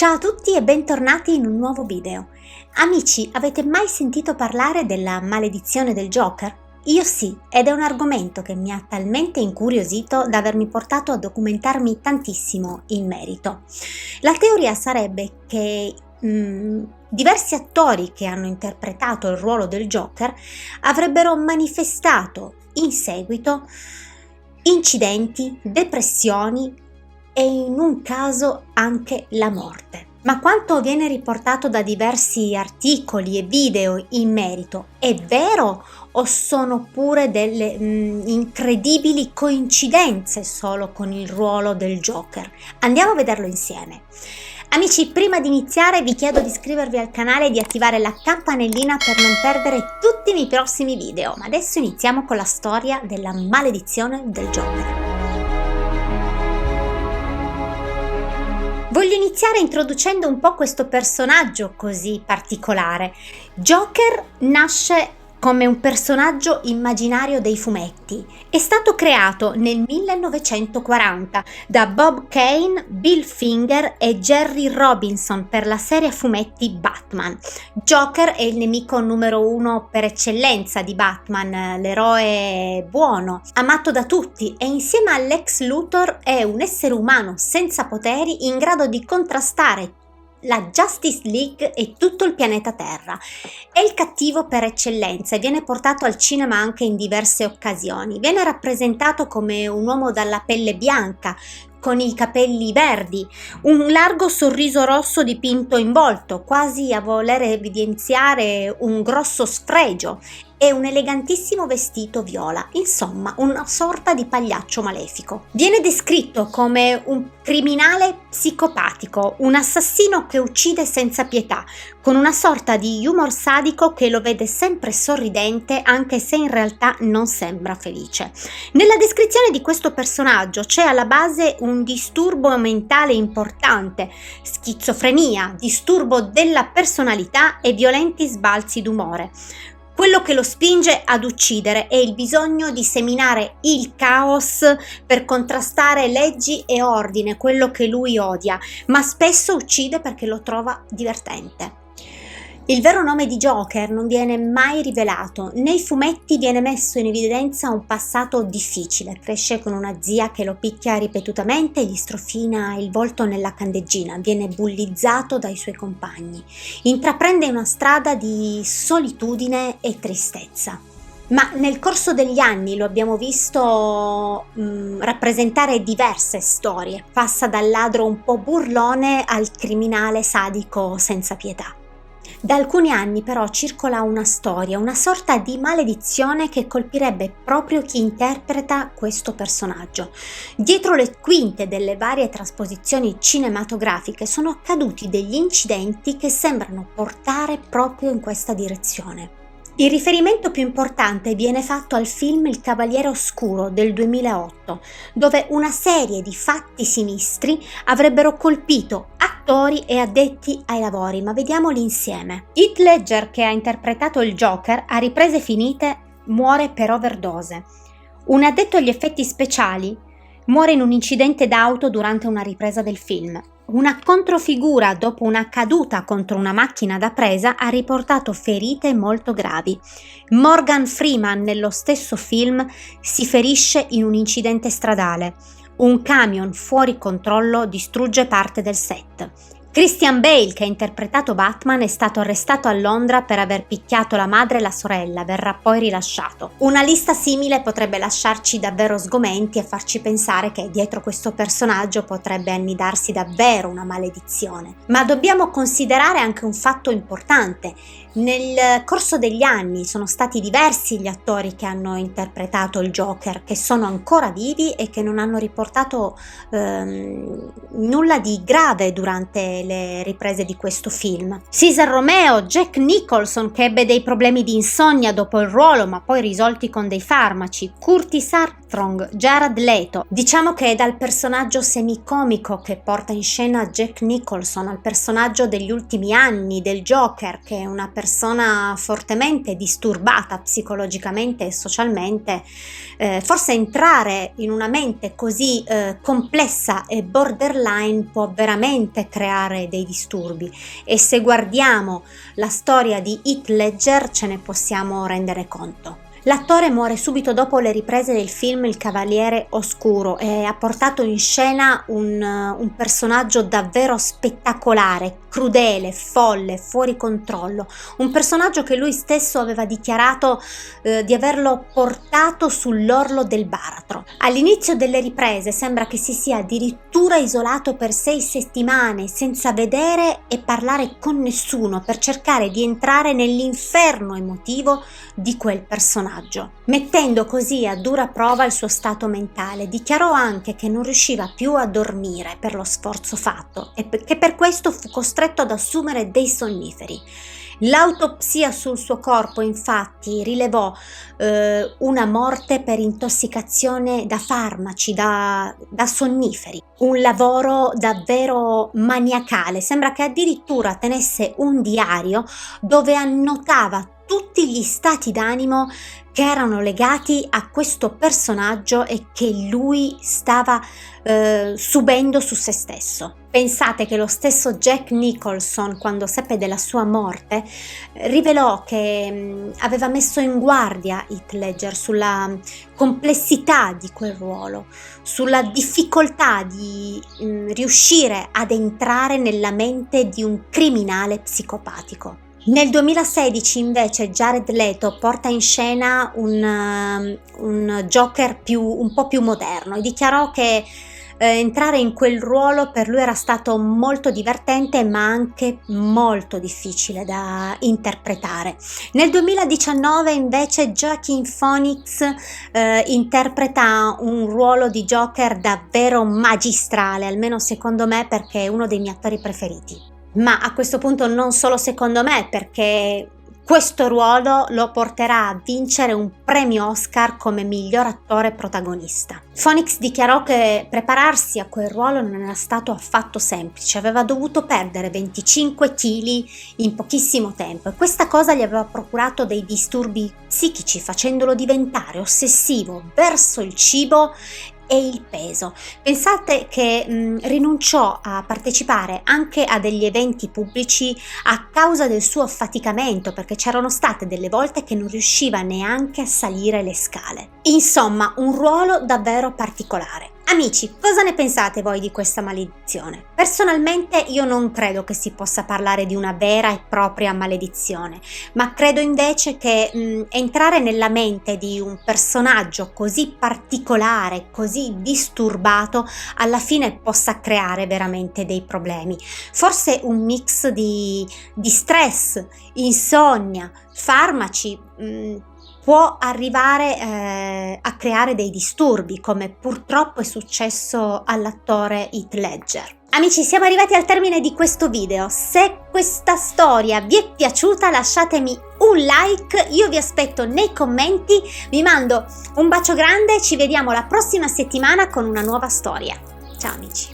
Ciao a tutti e bentornati in un nuovo video. Amici, avete mai sentito parlare della maledizione del Joker? Io sì, ed è un argomento che mi ha talmente incuriosito da avermi portato a documentarmi tantissimo in merito. La teoria sarebbe che diversi attori che hanno interpretato il ruolo del Joker avrebbero manifestato in seguito incidenti, depressioni e in un caso anche la morte. Ma quanto viene riportato da diversi articoli e video in merito è vero o sono pure delle incredibili coincidenze solo con il ruolo del Joker? Andiamo a vederlo insieme. Amici, prima di iniziare vi chiedo di iscrivervi al canale e di attivare la campanellina per non perdere tutti i miei prossimi video. Ma adesso iniziamo con la storia della maledizione del Joker. Voglio iniziare introducendo un po' questo personaggio così particolare. Joker nasce come un personaggio immaginario dei fumetti. È stato creato nel 1940 da Bob Kane, Bill Finger e Jerry Robinson per la serie a fumetti Batman. Joker è il nemico numero uno per eccellenza di Batman, l'eroe buono, amato da tutti, e insieme a Lex Luthor è un essere umano senza poteri in grado di contrastare la Justice League e tutto il pianeta Terra. È il cattivo per eccellenza e viene portato al cinema anche in diverse occasioni. Viene rappresentato come un uomo dalla pelle bianca, con i capelli verdi, un largo sorriso rosso dipinto in volto, quasi a voler evidenziare un grosso sfregio, e un elegantissimo vestito viola, insomma una sorta di pagliaccio malefico. Viene descritto come un criminale psicopatico, un assassino che uccide senza pietà, con una sorta di humor sadico che lo vede sempre sorridente anche se in realtà non sembra felice. Nella descrizione di questo personaggio c'è alla base un disturbo mentale importante, schizofrenia, disturbo della personalità e violenti sbalzi d'umore. Quello che lo spinge ad uccidere è il bisogno di seminare il caos per contrastare leggi e ordine, quello che lui odia, ma spesso uccide perché lo trova divertente. Il vero nome di Joker non viene mai rivelato. Nei fumetti viene messo in evidenza un passato difficile. Cresce con una zia che lo picchia ripetutamente e gli strofina il volto nella candeggina. Viene bullizzato dai suoi compagni. Intraprende una strada di solitudine e tristezza. Ma nel corso degli anni lo abbiamo visto rappresentare diverse storie. Passa dal ladro un po' burlone al criminale sadico senza pietà. Da alcuni anni però circola una storia, una sorta di maledizione che colpirebbe proprio chi interpreta questo personaggio. Dietro le quinte delle varie trasposizioni cinematografiche sono accaduti degli incidenti che sembrano portare proprio in questa direzione. Il riferimento più importante viene fatto al film Il Cavaliere Oscuro del 2008, dove una serie di fatti sinistri avrebbero colpito attori e addetti ai lavori, ma vediamoli insieme. Heath Ledger, che ha interpretato il Joker, a riprese finite muore per overdose. Un addetto agli effetti speciali muore in un incidente d'auto durante una ripresa del film. Una controfigura dopo una caduta contro una macchina da presa ha riportato ferite molto gravi. Morgan Freeman nello stesso film si ferisce in un incidente stradale. Un camion fuori controllo distrugge parte del set. Christian Bale, che ha interpretato Batman, è stato arrestato a Londra per aver picchiato la madre e la sorella, verrà poi rilasciato. Una lista simile potrebbe lasciarci davvero sgomenti e farci pensare che dietro questo personaggio potrebbe annidarsi davvero una maledizione. Ma dobbiamo considerare anche un fatto importante. Nel corso degli anni sono stati diversi gli attori che hanno interpretato il Joker, che sono ancora vivi e che non hanno riportato nulla di grave durante le riprese di questo film. Cesar Romero, Jack Nicholson, che ebbe dei problemi di insonnia dopo il ruolo ma poi risolti con dei farmaci, Curtis Armstrong, Jared Leto. Diciamo che è dal personaggio semicomico che porta in scena Jack Nicholson al personaggio degli ultimi anni del Joker, che è una persona fortemente disturbata psicologicamente e socialmente. Forse entrare in una mente così complessa e borderline può veramente creare creare dei disturbi, e se guardiamo la storia di Heath Ledger ce ne possiamo rendere conto. L'attore muore subito dopo le riprese del film Il Cavaliere Oscuro e ha portato in scena un personaggio davvero spettacolare, crudele, folle, fuori controllo, un personaggio che lui stesso aveva dichiarato di averlo portato sull'orlo del baratro. All'inizio delle riprese sembra che si sia addirittura isolato per 6 settimane senza vedere e parlare con nessuno per cercare di entrare nell'inferno emotivo di quel personaggio, mettendo così a dura prova il suo stato mentale. Dichiarò anche che non riusciva più a dormire per lo sforzo fatto e che per questo fu costretto ad assumere dei sonniferi. L'autopsia sul suo corpo infatti rilevò una morte per intossicazione da farmaci, da sonniferi, un lavoro davvero maniacale. Sembra che addirittura tenesse un diario dove annotava tutti gli stati d'animo che erano legati a questo personaggio e che lui stava subendo su se stesso. Pensate che lo stesso Jack Nicholson, quando seppe della sua morte, rivelò che aveva messo in guardia Heath Ledger sulla complessità di quel ruolo, sulla difficoltà di riuscire ad entrare nella mente di un criminale psicopatico. Nel 2016 invece Jared Leto porta in scena un Joker un po' più moderno e dichiarò che entrare in quel ruolo per lui era stato molto divertente ma anche molto difficile da interpretare. Nel 2019 invece Joaquin Phoenix interpreta un ruolo di Joker davvero magistrale, almeno secondo me, perché è uno dei miei attori preferiti. Ma a questo punto non solo secondo me, perché questo ruolo lo porterà a vincere un premio Oscar come miglior attore protagonista. Phoenix dichiarò che prepararsi a quel ruolo non era stato affatto semplice, aveva dovuto perdere 25 kg in pochissimo tempo e questa cosa gli aveva procurato dei disturbi psichici, facendolo diventare ossessivo verso il cibo e il peso. Pensate che rinunciò a partecipare anche a degli eventi pubblici a causa del suo affaticamento, perché c'erano state delle volte che non riusciva neanche a salire le scale. Insomma, un ruolo davvero particolare. Amici, cosa ne pensate voi di questa maledizione? Personalmente io non credo che si possa parlare di una vera e propria maledizione, ma credo invece che entrare nella mente di un personaggio così particolare, così disturbato, alla fine possa creare veramente dei problemi. Forse un mix di stress, insonnia, farmaci, può arrivare a creare dei disturbi, come purtroppo è successo all'attore Heath Ledger. Amici, siamo arrivati al termine di questo video. Se questa storia vi è piaciuta lasciatemi un like, io vi aspetto nei commenti, vi mando un bacio grande, ci vediamo la prossima settimana con una nuova storia. Ciao amici!